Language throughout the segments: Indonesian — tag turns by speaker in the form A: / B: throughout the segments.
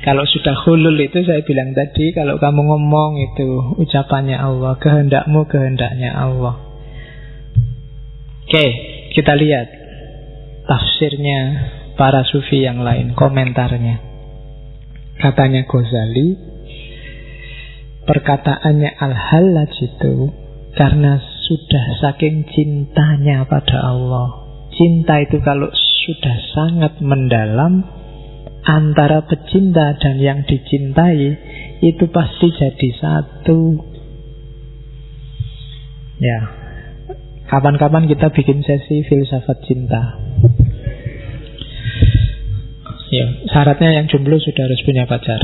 A: kalau sudah hulul itu saya bilang tadi, kalau kamu ngomong itu ucapannya Allah, kehendakmu kehendaknya Allah. Oke, kita lihat tafsirnya para sufi yang lain, komentarnya. Katanya Ghazali, perkataannya Al-Hallaj itu karena sudah saking cintanya pada Allah. Cinta itu kalau sudah sangat mendalam, antara pecinta dan yang dicintai itu pasti jadi satu. Ya, kapan-kapan kita bikin sesi filsafat cinta. Ya, syaratnya yang jomblo sudah harus punya pacar.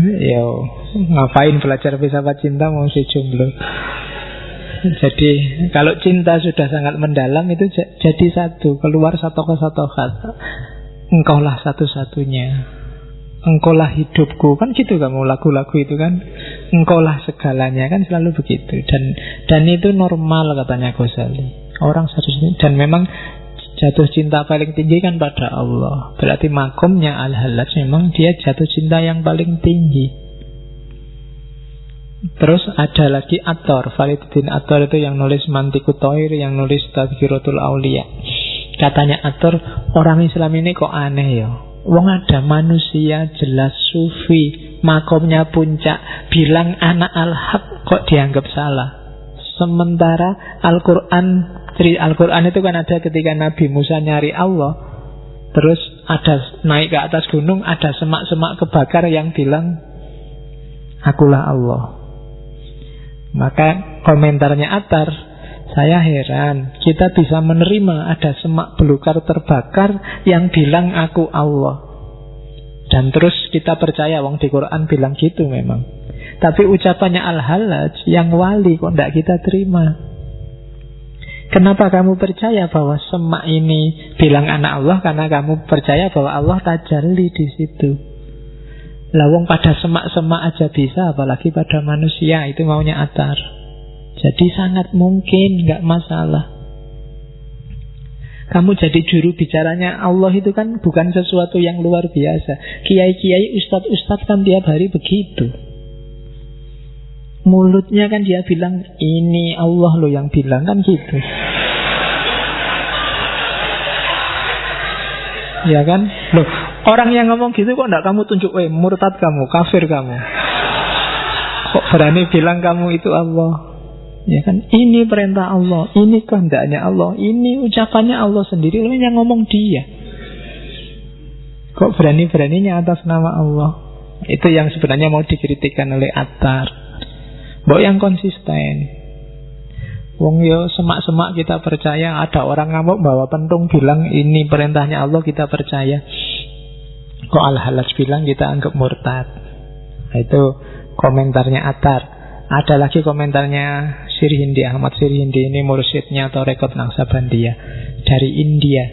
A: Yo, ngapain belajar filsafat cinta mau si jomblo? Jadi kalau cinta sudah sangat mendalam itu jadi satu, keluar satu kata, engkaulah satu-satunya, engkaulah hidupku, kan gitu kamu lagu-lagu itu kan, engkaulah segalanya, kan selalu begitu. Dan itu normal katanya Ghazali. Orang satu-satunya, dan memang jatuh cinta paling tinggi kan pada Allah. Berarti makomnya Al-Hallaj memang dia jatuh cinta yang paling tinggi. Terus ada lagi Attar, Fariduddin Attar itu yang nulis Mantiqut Thair, yang nulis Tadhkiratul Auliya. Katanya Attar, orang Islam ini kok aneh ya. Wong ada manusia jelas sufi, makomnya puncak, bilang anak al-haq kok dianggap salah. Sementara Al-Quran itu kan ada ketika Nabi Musa nyari Allah, terus ada naik ke atas gunung, ada semak-semak kebakar yang bilang akulah Allah. Maka komentarnya Attar, saya heran kita bisa menerima ada semak belukar terbakar yang bilang aku Allah, dan terus kita percaya wong di Quran bilang gitu memang. Tapi ucapannya Al-Hallaj yang wali kok tidak kita terima. Kenapa kamu percaya bahwa semak ini bilang anak Allah? Karena kamu percaya bahwa Allah tajalli di situ. Lawong pada semak-semak aja bisa, apalagi pada manusia. Itu maunya Attar. Jadi sangat mungkin, gak masalah. Kamu jadi juru bicaranya Allah itu kan bukan sesuatu yang luar biasa. Kiai-kiai, ustadz-ustadz kan tiap hari begitu. Mulutnya kan dia bilang ini Allah loh yang bilang, kan gitu. Ya kan? Loh, orang yang ngomong gitu kok enggak kamu tunjuk, murtad kamu, kafir kamu. Kok berani bilang kamu itu Allah? Ya kan? Ini perintah Allah, ini kehendaknya Allah, ini ucapannya Allah sendiri, loh yang ngomong dia. Kok berani-beraninya atas nama Allah? Itu yang sebenarnya mau dikritikkan oleh Attar. Mbok yang konsisten. Wong yo semak-semak kita percaya. Ada orang ngamuk bawa pentung bilang ini perintahnya Allah, kita percaya. Kok Al-Hallaj bilang kita anggap murtad. Nah, itu komentarnya Attar. Ada lagi komentarnya Sirhindi, Ahmad Sirhindi. Ini mursyidnya Tarekat Naqsabandiyah dari India.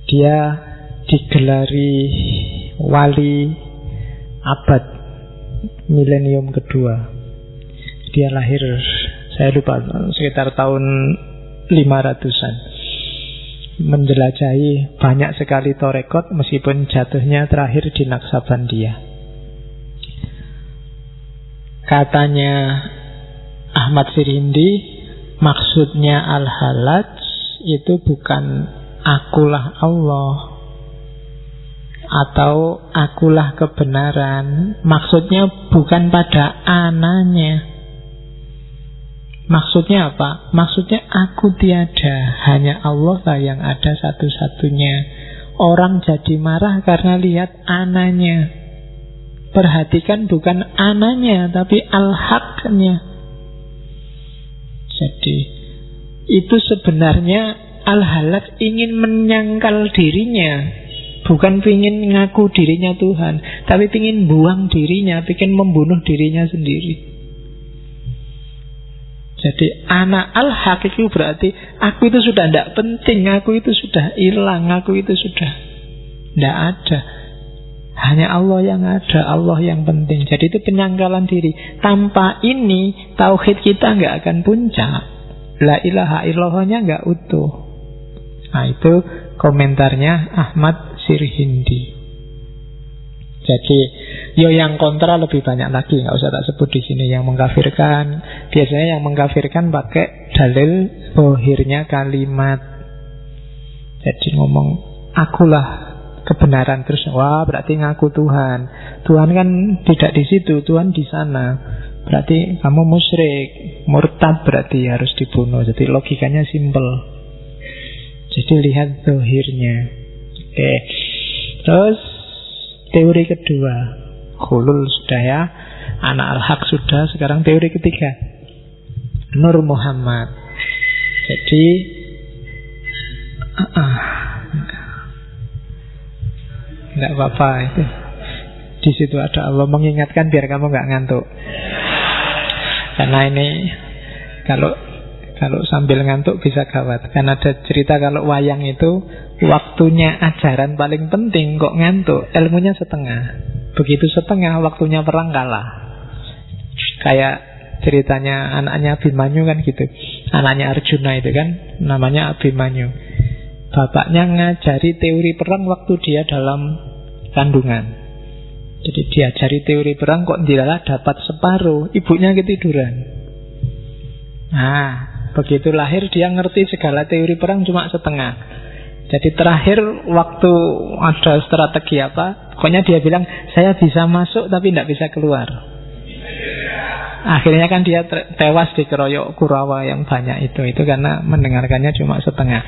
A: Dia digelari wali abad milenium kedua. Dia lahir, saya lupa, sekitar tahun 500-an. Menjelajahi banyak sekali tarekat, meskipun jatuhnya terakhir di Naqsabandiyah. Katanya Ahmad Sirhindi, maksudnya Al-Hallaj itu bukan akulah Allah atau akulah kebenaran. Maksudnya bukan pada ananya. Maksudnya apa? Maksudnya aku tiada, hanya Allah lah yang ada satu-satunya. Orang jadi marah karena lihat ananya. Perhatikan bukan ananya, tapi al-haqnya. Jadi itu sebenarnya Al-Hallaj ingin menyangkal dirinya, bukan ingin ngaku dirinya Tuhan, tapi ingin buang dirinya, ingin membunuh dirinya sendiri. Jadi anak al-haq itu berarti aku itu sudah tidak penting, aku itu sudah hilang, aku itu sudah tidak ada. Hanya Allah yang ada, Allah yang penting. Jadi itu penyangkalan diri. Tanpa ini tauhid kita nggak akan puncak. La ilaha illallahnya nggak utuh. Nah itu komentarnya Ahmad Sirhindi. Jadi yang kontra lebih banyak lagi, nggak usah tak sebut di sini. Yang mengkafirkan, biasanya yang mengkafirkan pakai dalil bohirnya kalimat. Jadi ngomong akulah kebenaran, terus wah berarti ngaku Tuhan. Tuhan kan tidak di situ, Tuhan di sana. Berarti kamu musyrik, murtad berarti harus dibunuh. Jadi logikanya simpel. Jadi lihat zahirnya. Oke. Terus teori kedua, Hulul sudah ya, Anak Al-Haq sudah. Sekarang teori ketiga, Nur Muhammad. Jadi nggak apa-apa itu. Di situ ada Allah mengingatkan biar kamu nggak ngantuk. Karena ini kalau sambil ngantuk bisa gawat. Karena ada cerita kalau wayang itu waktunya ajaran paling penting kok ngantuk, ilmunya setengah. Begitu setengah, waktunya perang kalah. Kayak ceritanya anaknya Abimanyu kan gitu. Anaknya Arjuna itu kan namanya Abimanyu. Bapaknya ngajari teori perang waktu dia dalam kandungan. Jadi diajari teori perang kok dilalah dapat separuh, ibunya ketiduran. Nah, begitu lahir dia ngerti segala teori perang cuma setengah. Jadi terakhir waktu ada strategi apa, pokoknya dia bilang saya bisa masuk tapi tidak bisa keluar. Akhirnya kan dia tewas di keroyok Kurawa yang banyak itu karena mendengarkannya cuma setengah.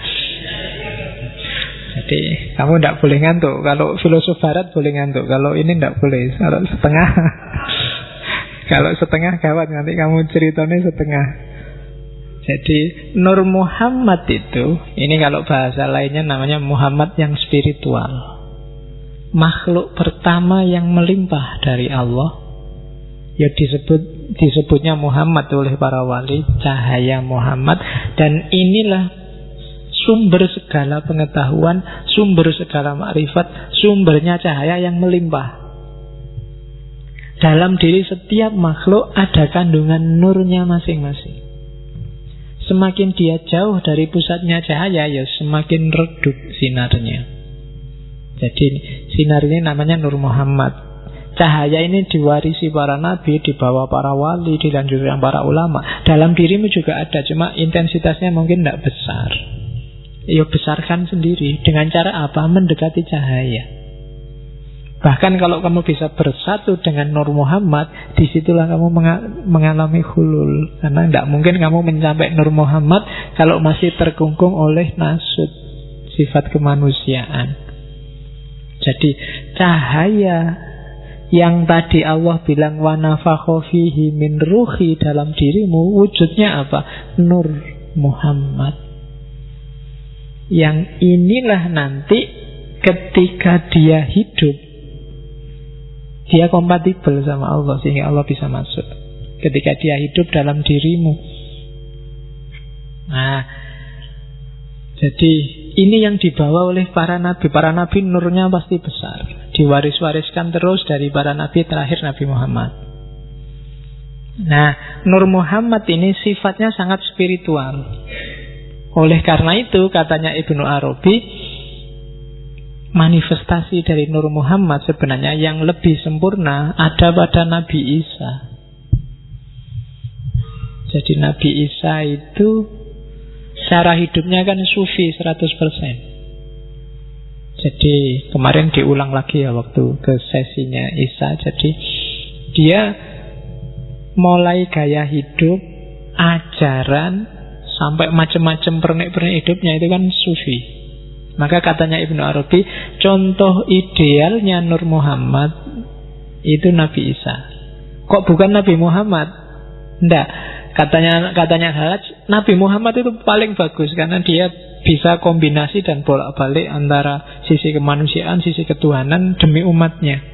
A: Jadi kamu tidak boleh ngantuk. Kalau filosof barat boleh ngantuk, kalau ini tidak boleh. Kalau setengah kalau setengah gawat, nanti kamu ceritanya setengah. Jadi Nur Muhammad itu, ini kalau bahasa lainnya namanya Muhammad yang spiritual. Makhluk pertama yang melimpah dari Allah. Ya disebutnya Muhammad oleh para wali, cahaya Muhammad. Dan inilah sumber segala pengetahuan, sumber segala makrifat, sumbernya cahaya yang melimpah. Dalam diri setiap makhluk ada kandungan nurnya masing-masing. Semakin dia jauh dari pusatnya cahaya, ya semakin redup sinarnya. Jadi sinar ini namanya Nur Muhammad. Cahaya ini diwarisi para nabi, dibawa para wali, dilanjutkan para ulama. Dalam dirimu juga ada, cuma intensitasnya mungkin tidak besar. Ya besarkan sendiri. Dengan cara apa? Mendekati cahaya. Bahkan kalau kamu bisa bersatu dengan Nur Muhammad, disitulah kamu mengalami hulul. Karena tidak mungkin kamu mencapai Nur Muhammad kalau masih terkungkung oleh nasud, sifat kemanusiaan. Jadi cahaya yang tadi Allah bilang wa nafakha fihi min ruhi dalam dirimu, wujudnya apa? Nur Muhammad. Yang inilah nanti ketika dia hidup, dia kompatibel sama Allah sehingga Allah bisa masuk ketika dia hidup dalam dirimu. Nah, jadi ini yang dibawa oleh para nabi. Para nabi nurnya pasti besar, diwaris-wariskan terus dari para nabi terakhir Nabi Muhammad. Nah, Nur Muhammad ini sifatnya sangat spiritual. Oleh karena itu katanya Ibnu Arabi, manifestasi dari Nur Muhammad sebenarnya yang lebih sempurna ada pada Nabi Isa. Jadi Nabi Isa itu cara hidupnya kan sufi 100%. Jadi kemarin diulang lagi ya waktu ke sesinya Isa. Jadi dia mulai gaya hidup, ajaran, sampai macam-macam pernik-pernik hidupnya itu kan sufi. Maka katanya Ibnu Arabi, contoh idealnya Nur Muhammad itu Nabi Isa. Kok bukan Nabi Muhammad? Tidak. Katanya Halaj, Nabi Muhammad itu paling bagus karena dia bisa kombinasi dan bolak-balik antara sisi kemanusiaan, sisi ketuhanan demi umatnya.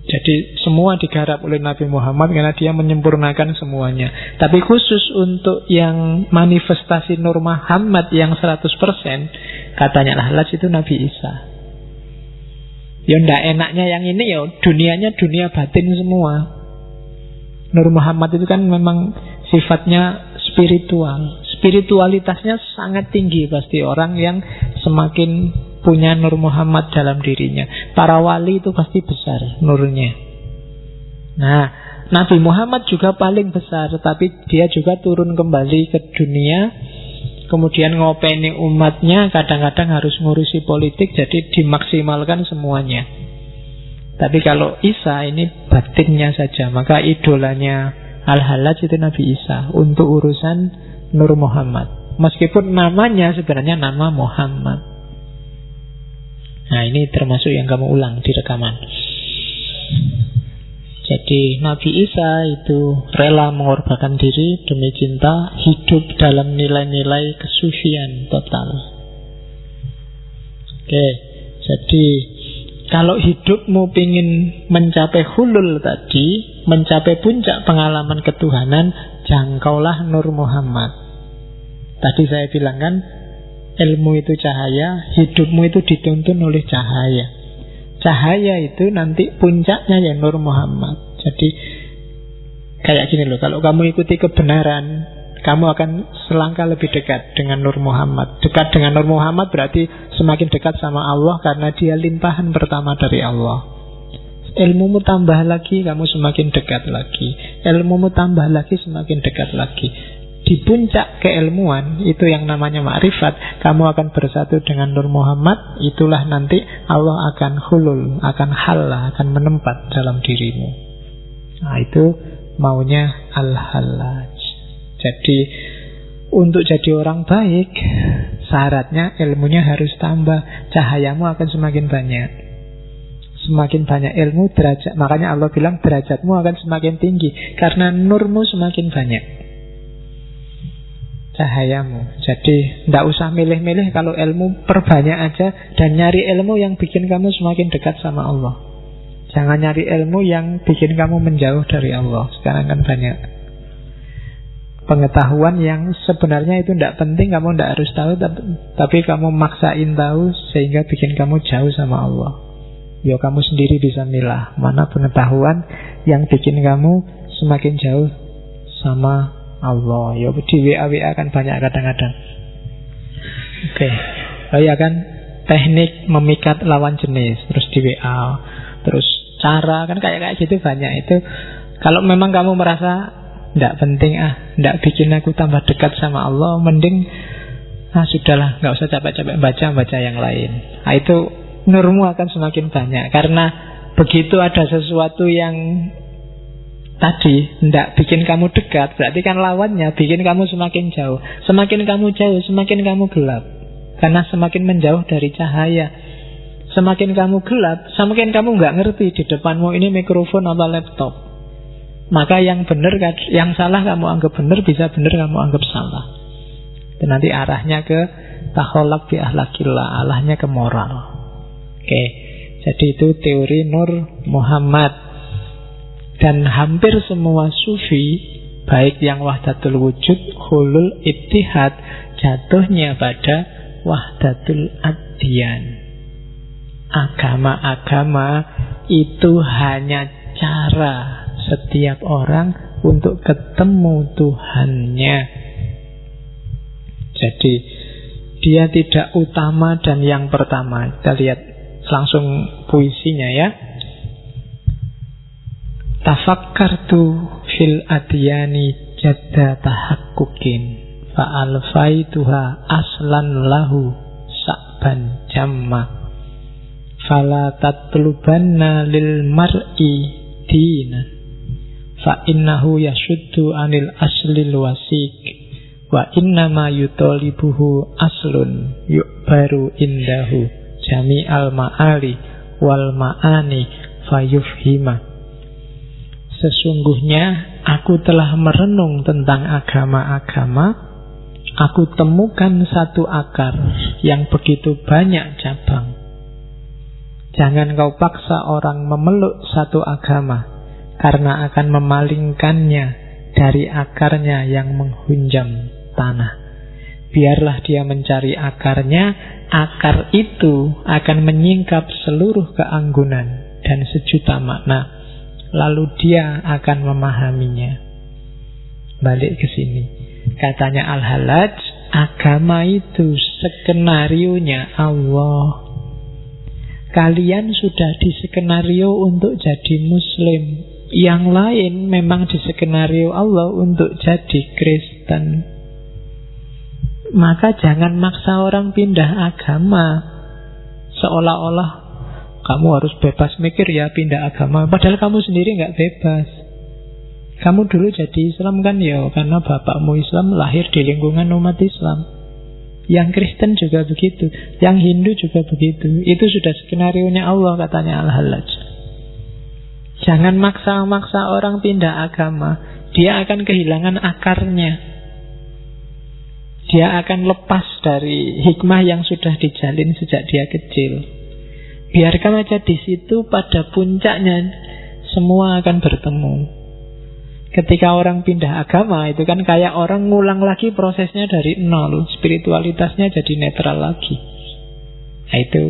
A: Jadi semua digarap oleh Nabi Muhammad karena dia menyempurnakan semuanya. Tapi khusus untuk yang manifestasi Nur Muhammad yang 100%, katanya Halaj itu Nabi Isa. Ya ndak enaknya yang ini ya dunianya dunia batin semua. Nur Muhammad itu kan memang sifatnya spiritual. spiritualitasnya sangat tinggi pasti orang yang semakin punya Nur Muhammad dalam dirinya. Para wali itu pasti besar nurnya. Nah, Nabi Muhammad juga paling besar, tapi dia juga turun kembali ke dunia, kemudian ngopeni umatnya, kadang-kadang harus ngurusi politik, jadi dimaksimalkan semuanya. Tapi kalau Isa ini batinnya saja, maka idolanya Al-Hallaj itu Nabi Isa untuk urusan Nur Muhammad. Meskipun namanya sebenarnya nama Muhammad. Nah, ini termasuk yang kamu ulang di rekaman. Jadi Nabi Isa itu rela mengorbankan diri demi cinta, hidup dalam nilai-nilai kesucian total. Oke, jadi kalau hidupmu ingin mencapai hulul tadi, mencapai puncak pengalaman ketuhanan, jangkaulah Nur Muhammad. Tadi saya bilang kan, ilmu itu cahaya, hidupmu itu dituntun oleh cahaya. Cahaya itu nanti puncaknya ya Nur Muhammad. Jadi kayak gini loh, kalau kamu ikuti kebenaran, kamu akan selangkah lebih dekat dengan Nur Muhammad. Dekat dengan Nur Muhammad berarti semakin dekat sama Allah, karena dia limpahan pertama dari Allah. Ilmumu tambah lagi, kamu semakin dekat lagi. Ilmumu tambah lagi, semakin dekat lagi. Di puncak keilmuan, itu yang namanya ma'rifat, kamu akan bersatu dengan Nur Muhammad. Itulah nanti Allah akan hulul, akan halla, akan menempat dalam dirimu. Nah, itu maunya Al-Hallaj. Jadi untuk jadi orang baik, syaratnya ilmunya harus tambah. Cahayamu akan semakin banyak. Semakin banyak ilmu, derajat. Makanya Allah bilang derajatmu akan semakin tinggi, karena nurmu semakin banyak, cahayamu. Jadi tidak usah milih-milih, kalau ilmu perbanyak aja, dan nyari ilmu yang bikin kamu semakin dekat sama Allah. Jangan nyari ilmu yang bikin kamu menjauh dari Allah. Sekarang kan banyak pengetahuan yang sebenarnya itu tidak penting, kamu tidak harus tahu, tapi kamu maksain tahu sehingga bikin kamu jauh sama Allah. Ya kamu sendiri bisa milah mana pengetahuan yang bikin kamu semakin jauh sama Allah. Ya di WA kan banyak kadang-kadang. Oke. Oh ya kan, teknik memikat lawan jenis terus di WA, terus cara kan kayak gitu banyak. Itu kalau memang kamu merasa tidak penting, tidak bikin aku tambah dekat sama Allah, mending sudahlah, nggak usah capek-capek baca yang lain. Itu nurmu akan semakin banyak, karena begitu ada sesuatu yang tadi tidak bikin kamu dekat, berarti kan lawannya bikin kamu semakin jauh. Semakin kamu jauh, semakin kamu gelap, karena semakin menjauh dari cahaya. Semakin kamu gelap, semakin kamu nggak ngerti di depanmu ini mikrofon atau laptop. Maka yang benar, yang salah kamu anggap benar, bisa benar kamu anggap salah. Dan nanti arahnya ke takholak bi ahlakillah, arahnya ke moral. Oke, jadi itu teori Nur Muhammad. Dan hampir semua sufi, baik yang wahdatul wujud, hulul ittihad, jatuhnya pada wahdatul adyan. Agama-agama itu hanya cara setiap orang untuk ketemu Tuhannya. Jadi dia tidak utama dan yang pertama. Kita lihat langsung puisinya ya. Tafakkartu fil adyani jadda tahakkukin fa'alfaituha aslan lahu sa'ban jamma fala tatlubanna lil mar'i dina fa innahu yashuddu anil aslil wasik wa innama yutolibuhu aslun yu'baru indahu jami'al ma'ali wal ma'ani fayufhima. Sesungguhnya aku telah merenung tentang agama-agama, aku temukan satu akar yang begitu banyak cabang. Jangan kau paksa orang memeluk satu agama, karena akan memalingkannya dari akarnya yang menghunjam tanah. Biarlah dia mencari akarnya, akar itu akan menyingkap seluruh keanggunan dan sejuta makna, lalu dia akan memahaminya. Balik ke sini. Katanya Al-Hallaj, agama itu skenarionya Allah. Kalian sudah diskenario untuk jadi Muslim. Yang lain memang diskenario Allah untuk jadi Kristen. Maka jangan maksa orang pindah agama seolah-olah kamu harus bebas mikir ya pindah agama. Padahal kamu sendiri gak bebas. Kamu dulu jadi Islam kan ya karena bapakmu Islam, lahir di lingkungan umat Islam. Yang Kristen juga begitu, yang Hindu juga begitu. Itu sudah skenarionya Allah, katanya Al-Hallaj. Jangan maksa-maksa orang pindah agama. Dia akan kehilangan akarnya. Dia akan lepas dari hikmah yang sudah dijalin sejak dia kecil. Biarkan aja di situ, pada puncaknya semua akan bertemu. Ketika orang pindah agama, itu kan kayak orang ngulang lagi prosesnya dari nol. Spiritualitasnya jadi netral lagi. Nah itu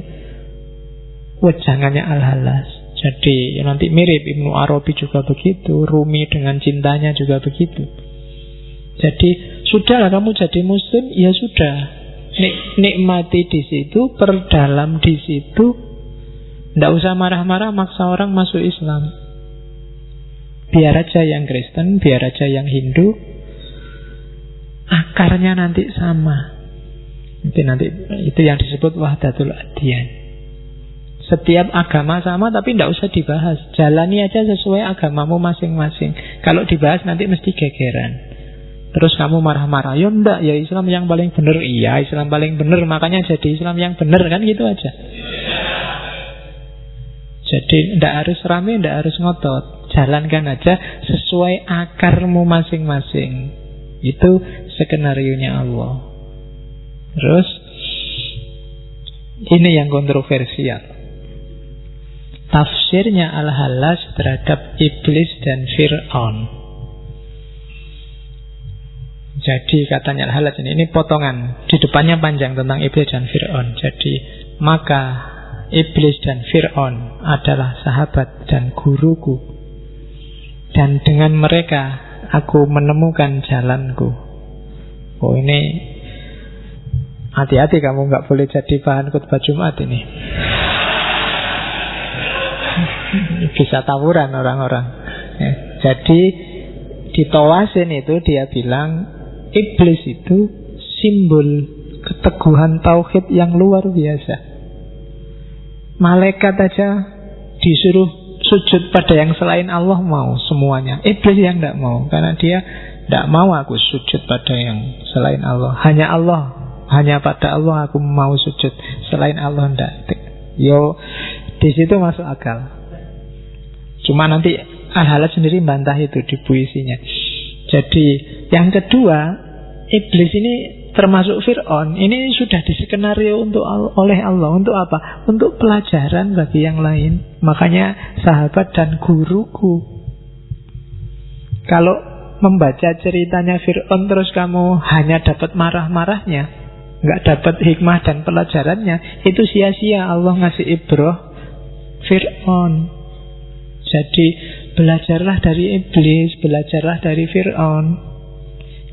A: wejangannya Al-Hallaj. Jadi nanti mirip Ibnu Arabi juga begitu, Rumi dengan cintanya juga begitu. Jadi sudahlah kamu jadi Muslim, ya sudah. Nikmati di situ, perdalam di situ. Tidak usah marah-marah maksa orang masuk Islam. Biar aja yang Kristen, biar aja yang Hindu, akarnya nanti sama. Nanti itu yang disebut wahdatul adyan. Setiap agama sama tapi tidak usah dibahas. Jalani aja sesuai agamamu masing-masing. Kalau dibahas nanti mesti gegeran. Terus kamu marah-marah, ya enggak, ya Islam yang paling benar. Iya, Islam paling benar, makanya jadi Islam yang benar, kan gitu aja. Jadi tidak harus rame, tidak harus ngotot. Jalankan aja sesuai akarmu masing-masing. Itu skenarionya Allah. Terus ini yang kontroversial. Tafsirnya Al-Hallaj terhadap iblis dan Fir'aun. Jadi katanya Al-Hallaj ini potongan. Di depannya panjang tentang iblis dan Fir'aun. Jadi maka iblis dan Fir'aun adalah sahabat dan guruku. Dan dengan mereka aku menemukan jalanku. Oh ini hati-hati, kamu gak boleh jadi bahan khutbah Jumat ini. Bisa tawuran orang-orang ya. Jadi di Tawasin itu dia bilang iblis itu simbol keteguhan tauhid yang luar biasa. Malaikat aja disuruh sujud pada yang selain Allah mau semuanya. Iblis yang tidak mau, karena dia tidak mau aku sujud pada yang selain Allah. Hanya Allah, hanya pada Allah aku mau sujud. Selain Allah tidak. Yo, di situ masuk akal. Cuma nanti Al-Hallaj sendiri bantah itu di puisinya. Jadi yang kedua, iblis ini termasuk Fir'aun, ini sudah diskenario oleh Allah. Untuk apa? Untuk pelajaran bagi yang lain. Makanya sahabat dan guruku. Kalau membaca ceritanya Fir'aun terus kamu hanya dapat marah-marahnya, nggak dapat hikmah dan pelajarannya, itu sia-sia Allah ngasih ibrah Fir'aun. Jadi belajarlah dari iblis, belajarlah dari Fir'aun.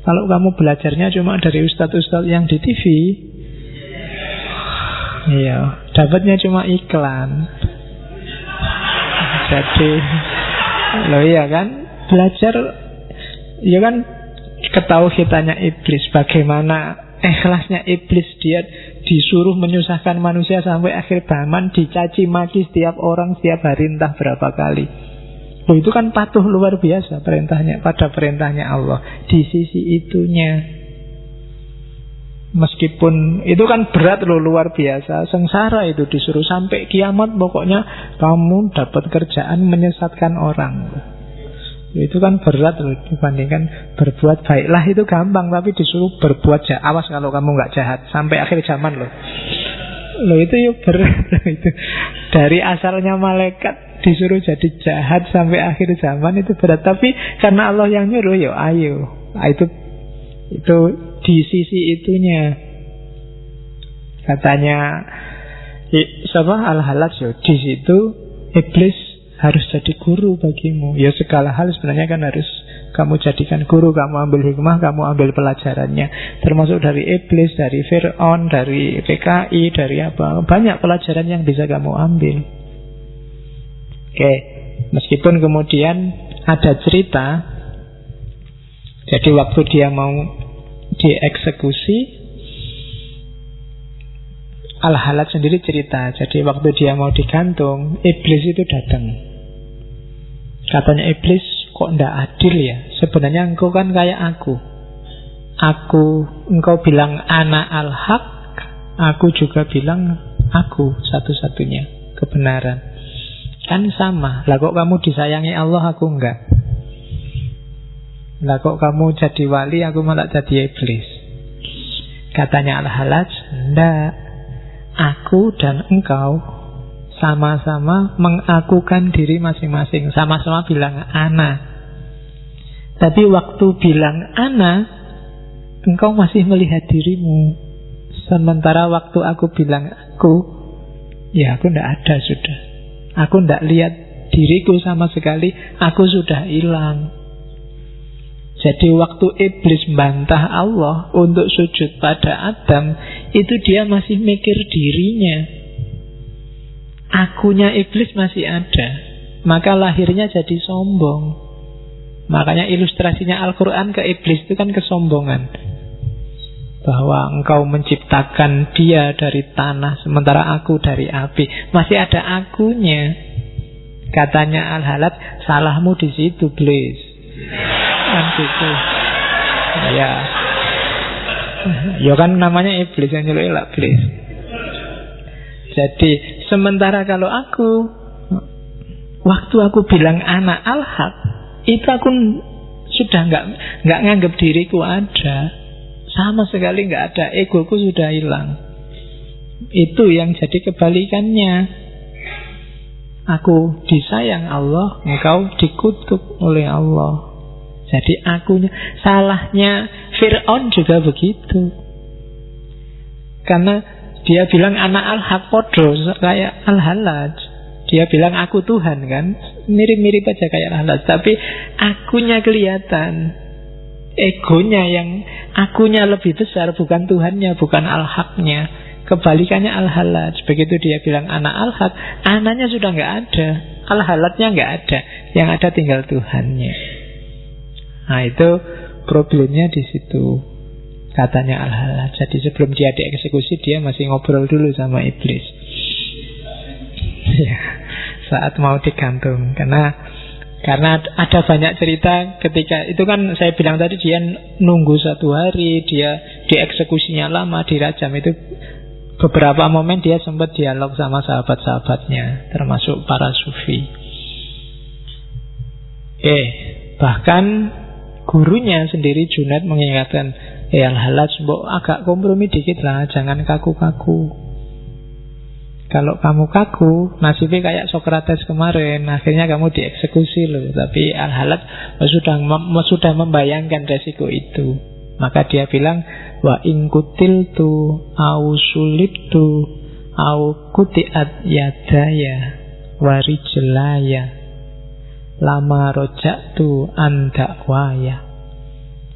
A: Kalau kamu belajarnya cuma dari ustadz-ustadz yang di TV, iya, dapatnya cuma iklan. Jadi, loh iya kan, belajar, ya kan, ketauhidannya iblis, bagaimana ikhlasnya iblis, dia disuruh menyusahkan manusia sampai akhir zaman, dicaci maki setiap orang setiap hari entah berapa kali. Loh, itu kan patuh luar biasa perintahnya pada perintahnya Allah. Di sisi itunya, meskipun itu kan berat loh, luar biasa, sengsara itu, disuruh sampai kiamat pokoknya kamu dapat kerjaan menyesatkan orang. Itu kan berat loh dibandingkan berbuat baiklah, itu gampang, tapi disuruh berbuat jahat. Awas kalau kamu nggak jahat sampai akhir zaman loh. Loh itu ya berat loh, itu dari asalnya malaikat disuruh jadi jahat sampai akhir zaman itu berat. Tapi karena Allah yang nyuruh, ya ayo. Itu di sisi itunya. Katanya Al-Hallaj, di situ iblis harus jadi guru bagimu. Ya segala hal sebenarnya kan harus kamu jadikan guru. Kamu ambil hikmah, kamu ambil pelajarannya. Termasuk dari iblis, dari Fir'aun, dari PKI, dari apa. Banyak pelajaran yang bisa kamu ambil. Oke, meskipun kemudian ada cerita. Jadi waktu dia mau dieksekusi, Al-Halat sendiri cerita. Jadi waktu dia mau digantung, iblis itu datang. Katanya iblis, kok ndak adil ya? Sebenarnya engkau kan kayak aku. Engkau bilang ana al-haq, aku juga bilang aku satu-satunya kebenaran. Kan sama. Lah kok kamu disayangi Allah, aku enggak? Lah kok kamu jadi wali, aku malah jadi iblis? Katanya Al-Halat, ndak. Aku dan engkau sama-sama mengakukan diri masing-masing. Sama-sama bilang ana. Tapi waktu bilang ana, engkau masih melihat dirimu. Sementara waktu aku bilang aku, ya aku ndak ada sudah. Aku ndak lihat diriku sama sekali. Aku sudah hilang. Jadi waktu iblis membantah Allah untuk sujud pada Adam, itu dia masih mikir dirinya. Akunya iblis masih ada. Maka lahirnya jadi sombong. Makanya ilustrasinya Al-Quran ke iblis itu kan kesombongan. Bahwa engkau menciptakan dia dari tanah, sementara aku dari api. Masih ada akunya. Katanya Al-Halat, salahmu di situ, iblis. Kan gitu. Ya. Ya kan namanya iblis, yang nyeluk iblis. Jadi sementara kalau aku, waktu aku bilang anak al-haq, itu aku sudah nggak nganggap diriku ada, sama sekali nggak ada, egoku sudah hilang. Itu yang jadi kebalikannya. Aku disayang Allah, engkau dikutuk oleh Allah. Jadi akunya. Salahnya Fir'aun juga begitu. Karena dia bilang anak al-haq podo kayak Al-Halat. Dia bilang aku Tuhan kan, mirip-mirip aja kayak Al-Halat. Tapi akunya kelihatan, egonya yang akunya lebih besar, bukan Tuhannya, bukan al-haqnya. Kebalikannya Al-Halat. Begitu dia bilang anak al-haq, anaknya sudah nggak ada, Al-Halatnya nggak ada, yang ada tinggal Tuhannya. Nah itu problemnya di situ, katanya Al-Halat. Jadi sebelum dia dieksekusi, dia masih ngobrol dulu sama iblis. Ya, saat mau digantung. Karena ada banyak cerita ketika itu kan saya bilang tadi, dia nunggu 1 hari, dia dieksekusinya lama, dirajam. Itu beberapa momen dia sempat dialog sama sahabat-sahabatnya, termasuk para sufi. Bahkan gurunya sendiri Junaid mengingatkan, Al-Halat, mbok agak kompromi dikit lah, jangan kaku-kaku. Kalau kamu kaku, nasibnya kayak Sokrates kemarin, akhirnya kamu dieksekusi loh. Tapi Al-Halat sudah membayangkan resiko itu. Maka dia bilang, wa in kutiltu au sulibtu au kutiat yadaya warijlaya lama roja'tu andakwaya.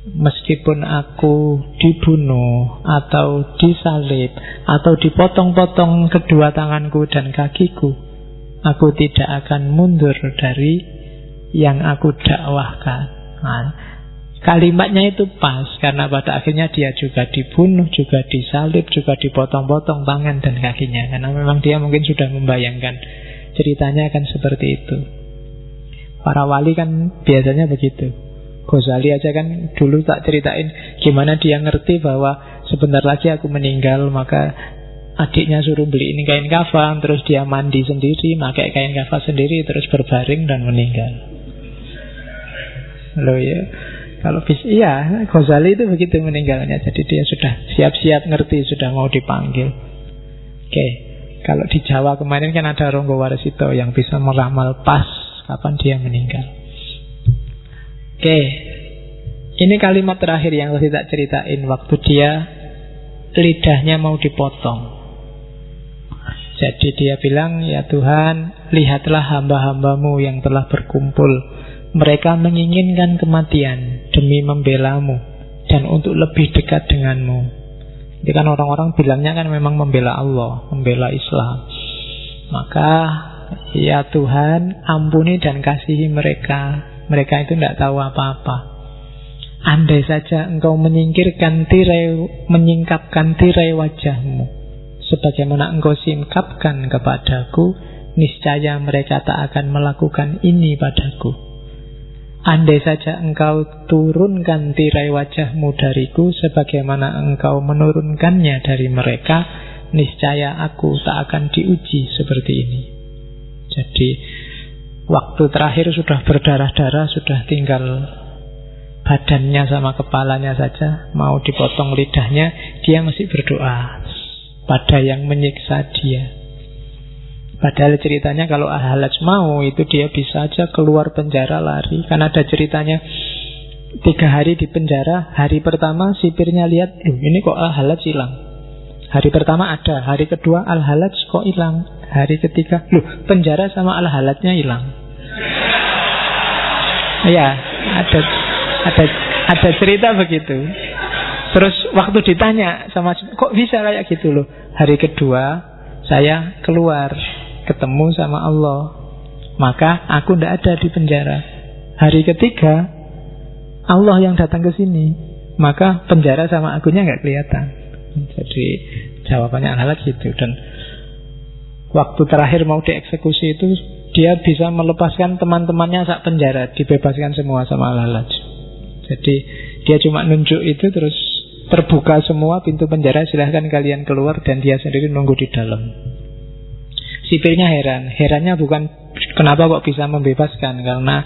A: Meskipun aku dibunuh atau disalib atau dipotong-potong kedua tanganku dan kakiku, aku tidak akan mundur dari yang aku dakwahkan. Nah, kalimatnya itu pas, karena pada akhirnya dia juga dibunuh, juga disalib, juga dipotong-potong tangan dan kakinya. Karena memang dia mungkin sudah membayangkan ceritanya akan seperti itu. Para wali kan biasanya begitu. Ghazali aja kan dulu tak ceritain gimana dia ngerti bahwa sebentar lagi aku meninggal, maka adiknya suruh beli ini kain kafan, terus dia mandi sendiri, pakai kain kafan sendiri, terus berbaring dan meninggal. Loh ya, kalau iya, Ghazali itu begitu meninggalnya. Jadi dia sudah siap-siap ngerti, sudah mau dipanggil. Oke, kalau di Jawa kemarin kan ada Ronggo Warsito yang bisa meramal pas kapan dia meninggal. Oke, ini kalimat terakhir yang tadi tak ceritain, waktu dia lidahnya mau dipotong. Jadi dia bilang, ya Tuhan, lihatlah hamba-hambamu yang telah berkumpul. Mereka menginginkan kematian demi membela-Mu dan untuk lebih dekat dengan-Mu. Itu kan orang-orang bilangnya kan memang membela Allah, membela Islam. Maka ya Tuhan, ampuni dan kasihi mereka. Mereka itu tidak tahu apa-apa. Andai saja Engkau menyingkapkan tirai wajah-Mu, sebagaimana Engkau singkapkan kepadaku, niscaya mereka tak akan melakukan ini padaku. Andai saja Engkau turunkan tirai wajah-Mu dariku, sebagaimana Engkau menurunkannya dari mereka, niscaya aku tak akan diuji seperti ini. Jadi waktu terakhir sudah berdarah-darah, sudah tinggal badannya sama kepalanya saja, mau dipotong lidahnya, dia masih berdoa pada yang menyiksa dia. Padahal ceritanya kalau Al-Hallaj mau, itu dia bisa aja keluar penjara lari. Kan ada ceritanya 3 hari di penjara. Hari pertama sipirnya lihat, ini kok Al-Hallaj hilang. Hari pertama ada, hari kedua Al-Hallaj kok hilang. Hari ketiga, penjara sama Al-Hallajnya hilang. Ya, ada cerita begitu. Terus waktu ditanya sama, kok bisa kayak gitu loh. Hari kedua saya keluar, ketemu sama Allah, maka aku tidak ada di penjara. Hari ketiga Allah yang datang ke sini, maka penjara sama akunya nggak kelihatan. Jadi jawabannya adalah gitu. Dan waktu terakhir mau dieksekusi itu, dia bisa melepaskan teman-temannya sak penjara, dibebaskan semua sama Al-Hallaj. Jadi dia cuma nunjuk itu, terus terbuka semua pintu penjara, silahkan kalian keluar, dan dia sendiri nunggu di dalam. Sipirnya herannya bukan kenapa kok bisa membebaskan, karena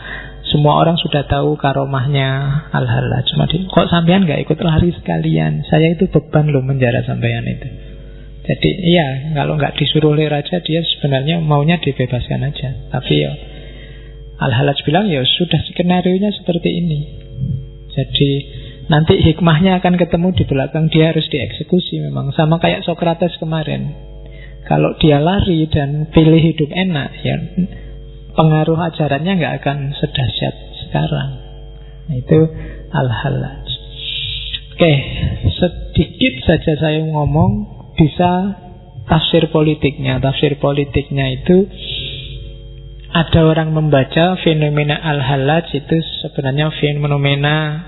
A: semua orang sudah tahu karomahnya Al-Hallaj. Cuma kok sampean gak ikut lari sekalian, saya itu beban loh menjara sampean itu. Jadi iya, kalau gak disuruh oleh raja, dia sebenarnya maunya dibebaskan aja. Tapi ya Al-Hallaj bilang, ya sudah skenario-nya seperti ini. Jadi nanti hikmahnya akan ketemu di belakang, dia harus dieksekusi memang. Sama kayak Sokrates kemarin. Kalau dia lari dan pilih hidup enak, ya pengaruh ajarannya nggak akan sedahsyat sekarang. Itu Al-Hallaj. Oke, sedikit saja saya ngomong, bisa tafsir politiknya. Tafsir politiknya itu, ada orang membaca fenomena Al-Hallaj itu sebenarnya fenomena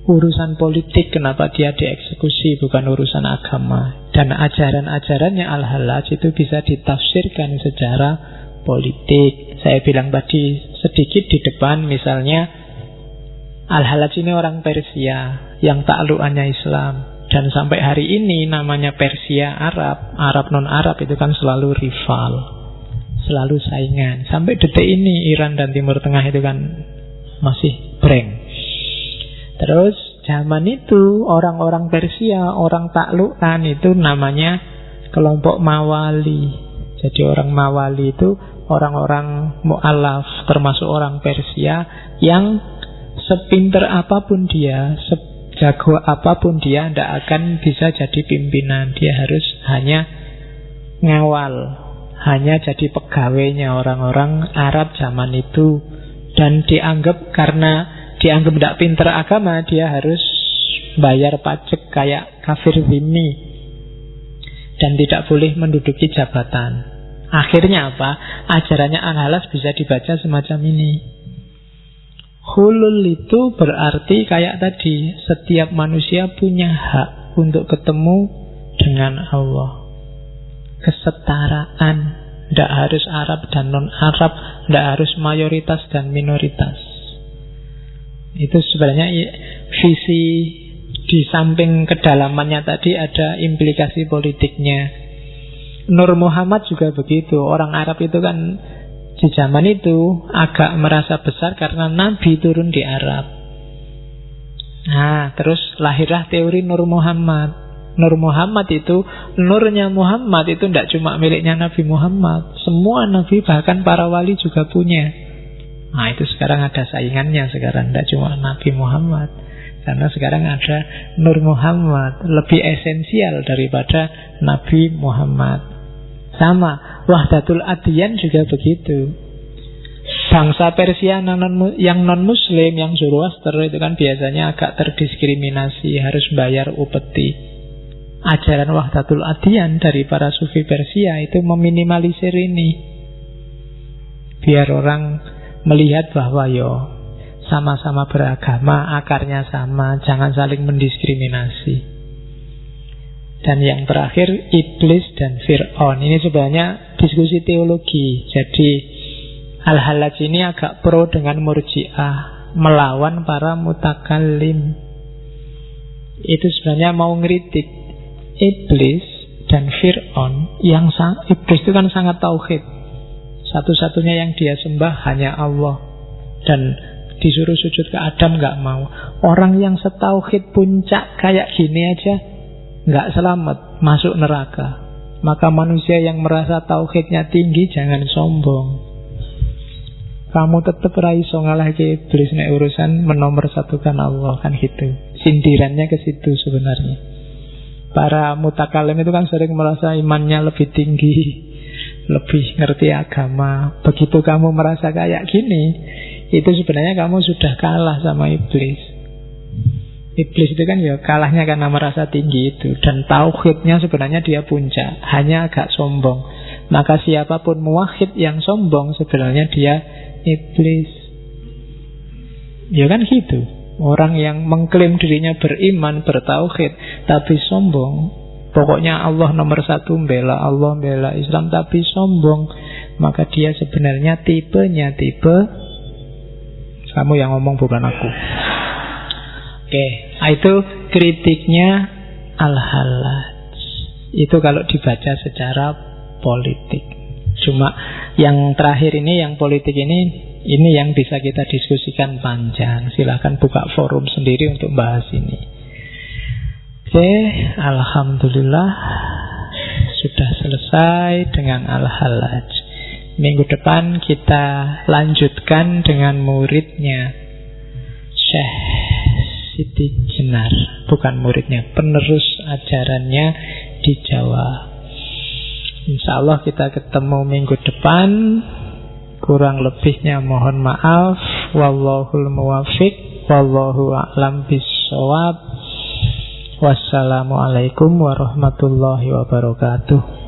A: urusan politik, kenapa dia dieksekusi, bukan urusan agama. Dan ajaran-ajarannya Al-Hallaj itu bisa ditafsirkan secara politik. Saya bilang tadi sedikit di depan, misalnya Al-Hallaj ini orang Persia yang taklukannya Islam, dan sampai hari ini namanya Persia Arab, Arab non-Arab itu kan selalu rival, selalu saingan. Sampai detik ini Iran dan Timur Tengah itu kan masih breng. Terus zaman itu orang-orang Persia, orang taklukkan itu namanya kelompok Mawali. Jadi orang Mawali itu orang-orang mu'alaf, termasuk orang Persia yang sepinter apapun dia, sejago apapun dia, tidak akan bisa jadi pimpinan. Dia harus hanya ngawal, hanya jadi pegawainya orang-orang Arab zaman itu. Dan dianggap, karena dianggap tidak pinter agama, dia harus bayar pajak kayak kafir zimmi, dan tidak boleh menduduki jabatan. Akhirnya apa? Ajarannya Al-Hallaj bisa dibaca semacam ini. Hulul itu berarti kayak tadi, setiap manusia punya hak untuk ketemu dengan Allah. Kesetaraan, tidak harus Arab dan non-Arab, tidak harus mayoritas dan minoritas. Itu sebenarnya visi, di samping kedalamannya tadi ada implikasi politiknya. Nur Muhammad juga begitu. Orang Arab itu kan di zaman itu agak merasa besar karena Nabi turun di Arab. Nah, terus lahirlah teori Nur Muhammad. Nur Muhammad itu, nurnya Muhammad itu tidak cuma miliknya Nabi Muhammad. Semua Nabi, bahkan para wali juga punya. Nah, itu sekarang ada saingannya. Sekarang tidak cuma Nabi Muhammad, karena sekarang ada Nur Muhammad, lebih esensial daripada Nabi Muhammad. Sama, wahdatul adyan juga begitu. Bangsa Persia yang non-muslim, yang Zoroaster itu kan biasanya agak terdiskriminasi, harus bayar upeti. Ajaran wahdatul adyan dari para sufi Persia itu meminimalisir ini, biar orang melihat bahwa sama-sama beragama, akarnya sama, jangan saling mendiskriminasi. Dan yang terakhir, iblis dan Fir'aun. Ini sebenarnya diskusi teologi. Jadi Al-Hallaj ini agak pro dengan Murji'ah, melawan para mutakallim. Itu sebenarnya mau ngeritik iblis dan Fir'aun. Iblis itu kan sangat tauhid. Satu-satunya yang dia sembah hanya Allah. Dan disuruh sujud ke Adam gak mau. Orang yang setauhid puncak kayak gini aja gak selamat, masuk neraka. Maka manusia yang merasa tauhidnya tinggi jangan sombong. Kamu tetap raiso ngalahke iblis nek urusan menomorsatukan Allah, kan gitu. Sindirannya ke situ sebenarnya. Para mutakalim itu kan sering merasa imannya lebih tinggi, lebih ngerti agama. Begitu kamu merasa kayak gini, itu sebenarnya kamu sudah kalah sama iblis. Iblis itu kan kalahnya karena merasa tinggi itu. Dan tauhidnya sebenarnya dia puncak, hanya agak sombong. Maka siapapun muwahhid yang sombong sebenarnya dia iblis. Ya kan gitu. Orang yang mengklaim dirinya beriman, bertauhid, tapi sombong, pokoknya Allah nomor satu, bela Allah, bela Islam, tapi sombong, maka dia sebenarnya tipenya tipe kamu yang ngomong, bukan aku. Oke, itu kritiknya Al-Hallaj. Itu kalau dibaca secara politik. Cuma yang terakhir ini, yang politik ini yang bisa kita diskusikan panjang. Silahkan buka forum sendiri untuk bahas ini. Oke, alhamdulillah sudah selesai dengan Al-Hallaj. Minggu depan kita lanjutkan dengan muridnya Syekh Siti Jenar. Bukan muridnya, penerus ajarannya di Jawa. Insya Allah kita ketemu minggu depan. Kurang lebihnya mohon maaf. Wallahul muwafiq. Wallahu a'lam bissawab. Wassalamualaikum warahmatullahi wabarakatuh.